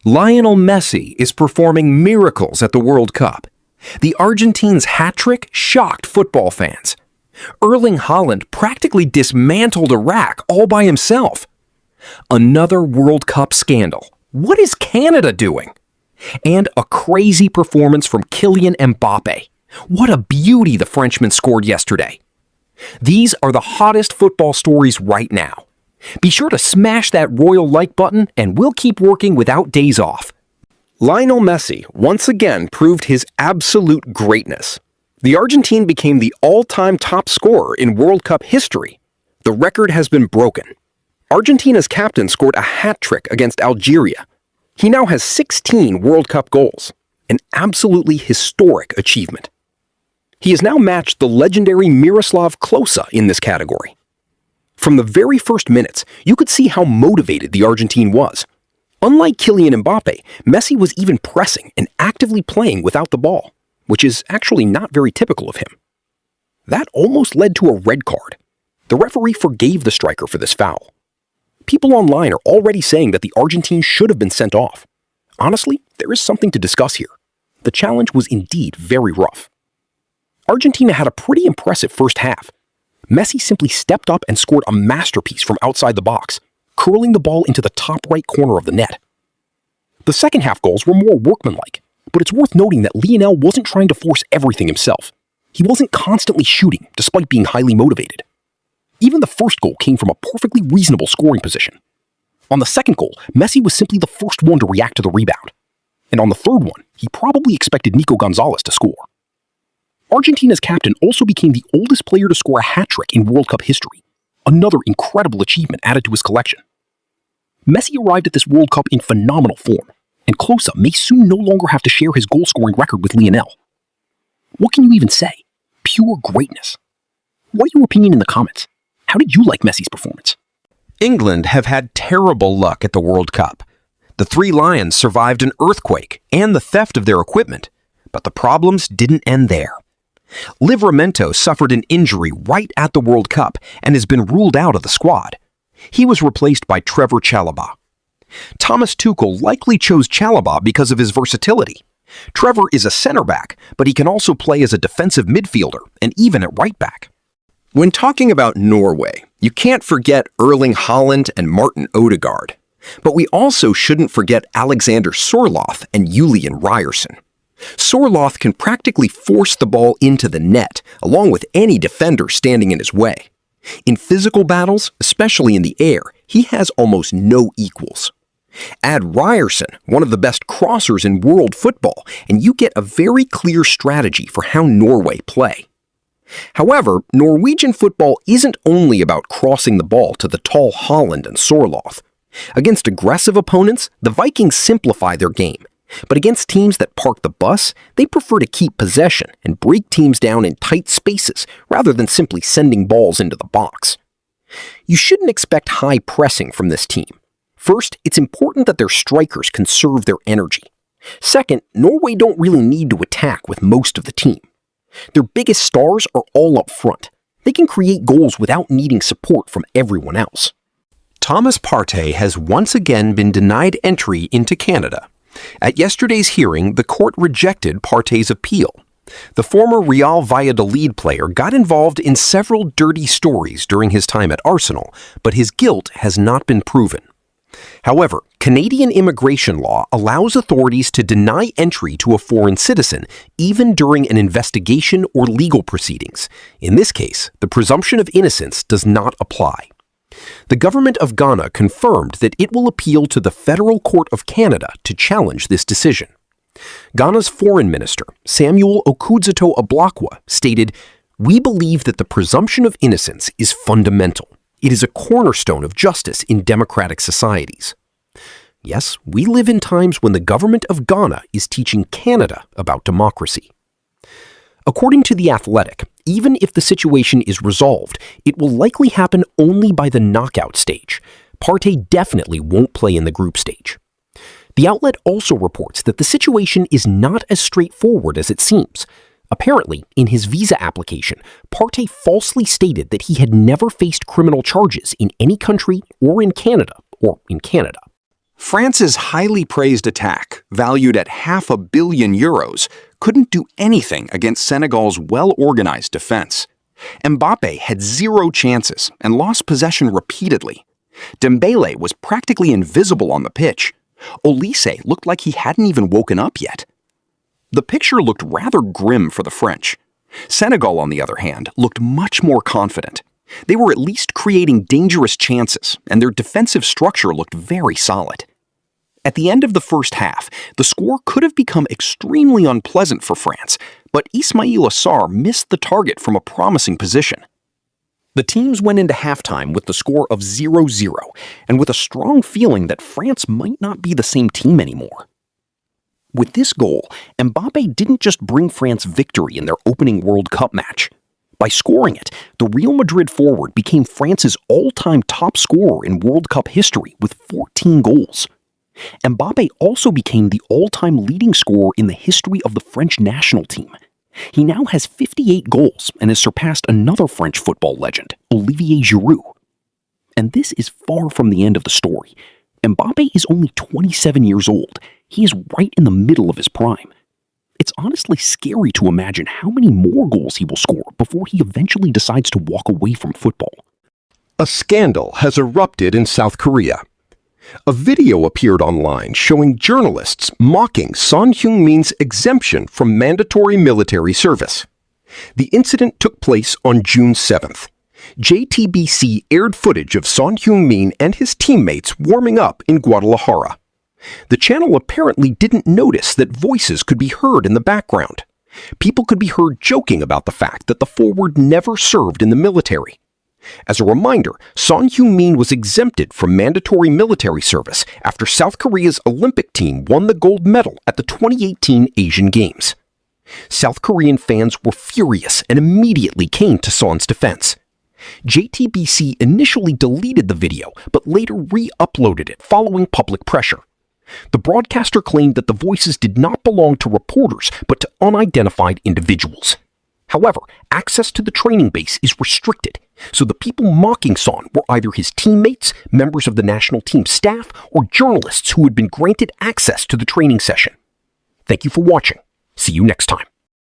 Lionel Messi is performing miracles at the World Cup. The Argentines' hat-trick shocked football fans. Erling Haaland practically dismantled Iraq all by himself. Another World Cup scandal. What is Canada doing? And a crazy performance from Kylian Mbappé. What a beauty the Frenchman scored yesterday. These are the hottest football stories right now. Be sure to smash that royal like button and we'll keep working without days off. Lionel Messi once again proved his absolute greatness. The Argentine became the all-time top scorer in World Cup history. The record has been broken. Argentina's captain scored a hat-trick against Algeria. He now has 16 World Cup goals, an absolutely historic achievement. He has now matched the legendary Miroslav Klose in this category. From the very first minutes, you could see how motivated the Argentine was. Unlike Kylian Mbappé, Messi was even pressing and actively playing without the ball, which is actually not very typical of him. That almost led to a red card. The referee forgave the striker for this foul. People online are already saying that the Argentine should have been sent off. Honestly, there is something to discuss here. The challenge was indeed very rough. Argentina had a pretty impressive first half. Messi simply stepped up and scored a masterpiece from outside the box, curling the ball into the top right corner of the net. The second half goals were more workmanlike, but it's worth noting that Lionel wasn't trying to force everything himself. He wasn't constantly shooting, despite being highly motivated. Even the first goal came from a perfectly reasonable scoring position. On the second goal, Messi was simply the first one to react to the rebound. And on the third one, he probably expected Nico Gonzalez to score. Argentina's captain also became the oldest player to score a hat-trick in World Cup history, another incredible achievement added to his collection. Messi arrived at this World Cup in phenomenal form, and Klose may soon no longer have to share his goal-scoring record with Lionel. What can you even say? Pure greatness. Write your opinion in the comments. How did you like Messi's performance? England have had terrible luck at the World Cup. The Three Lions survived an earthquake and the theft of their equipment, but the problems didn't end there. Livramento suffered an injury right at the World Cup and has been ruled out of the squad. He was replaced by Trevor Chalobah. Thomas Tuchel likely chose Chalobah because of his versatility. Trevor is a center back, but he can also play as a defensive midfielder and even at right back. When talking about Norway, you can't forget Erling Haaland and Martin Odegaard. But we also shouldn't forget Alexander Sorloth and Julian Ryerson. Sorloth can practically force the ball into the net, along with any defender standing in his way. In physical battles, especially in the air, he has almost no equals. Add Ryerson, one of the best crossers in world football, and you get a very clear strategy for how Norway play. However, Norwegian football isn't only about crossing the ball to the tall Haaland and Sorloth. Against aggressive opponents, the Vikings simplify their game. But against teams that park the bus, they prefer to keep possession and break teams down in tight spaces rather than simply sending balls into the box. You shouldn't expect high pressing from this team. First, it's important that their strikers conserve their energy. Second, Norway don't really need to attack with most of the team. Their biggest stars are all up front. They can create goals without needing support from everyone else. Thomas Partey has once again been denied entry into Canada. At yesterday's hearing, the court rejected Partey's appeal. The former Real Valladolid player got involved in several dirty stories during his time at Arsenal, but his guilt has not been proven. However, Canadian immigration law allows authorities to deny entry to a foreign citizen even during an investigation or legal proceedings. In this case, the presumption of innocence does not apply. The government of Ghana confirmed that it will appeal to the Federal Court of Canada to challenge this decision. Ghana's foreign minister, Samuel Okudzeto-Ablakwa, stated, "We believe that the presumption of innocence is fundamental. It is a cornerstone of justice in democratic societies." Yes, we live in times when the government of Ghana is teaching Canada about democracy. According to The Athletic, even if the situation is resolved, it will likely happen only by the knockout stage. Partey definitely won't play in the group stage. The outlet also reports that the situation is not as straightforward as it seems. Apparently, in his visa application, Partey falsely stated that he had never faced criminal charges in any country or in Canada. France's highly praised attack, valued at €500 million, couldn't do anything against Senegal's well-organized defense. Mbappé had 0 chances and lost possession repeatedly. Dembélé was practically invisible on the pitch. Olise looked like he hadn't even woken up yet. The picture looked rather grim for the French. Senegal, on the other hand, looked much more confident. They were at least creating dangerous chances, and their defensive structure looked very solid. At the end of the first half, the score could have become extremely unpleasant for France, but Ismaïla Sarr missed the target from a promising position. The teams went into halftime with the score of 0-0, and with a strong feeling that France might not be the same team anymore. With this goal, Mbappé didn't just bring France victory in their opening World Cup match. By scoring it, the Real Madrid forward became France's all-time top scorer in World Cup history with 14 goals. Mbappé also became the all-time leading scorer in the history of the French national team. He now has 58 goals and has surpassed another French football legend, Olivier Giroud. And this is far from the end of the story. Mbappé is only 27 years old. He is right in the middle of his prime. It's honestly scary to imagine how many more goals he will score before he eventually decides to walk away from football. A scandal has erupted in South Korea. A video appeared online showing journalists mocking Son Heung-min's exemption from mandatory military service. The incident took place on June 7th. JTBC aired footage of Son Heung-min and his teammates warming up in Guadalajara. The channel apparently didn't notice that voices could be heard in the background. People could be heard joking about the fact that the forward never served in the military. As a reminder, Son Heung-min was exempted from mandatory military service after South Korea's Olympic team won the gold medal at the 2018 Asian Games. South Korean fans were furious and immediately came to Son's defense. JTBC initially deleted the video, but later re-uploaded it following public pressure. The broadcaster claimed that the voices did not belong to reporters, but to unidentified individuals. However, access to the training base is restricted, so the people mocking Son were either his teammates, members of the national team staff, or journalists who had been granted access to the training session. Thank you for watching. See you next time.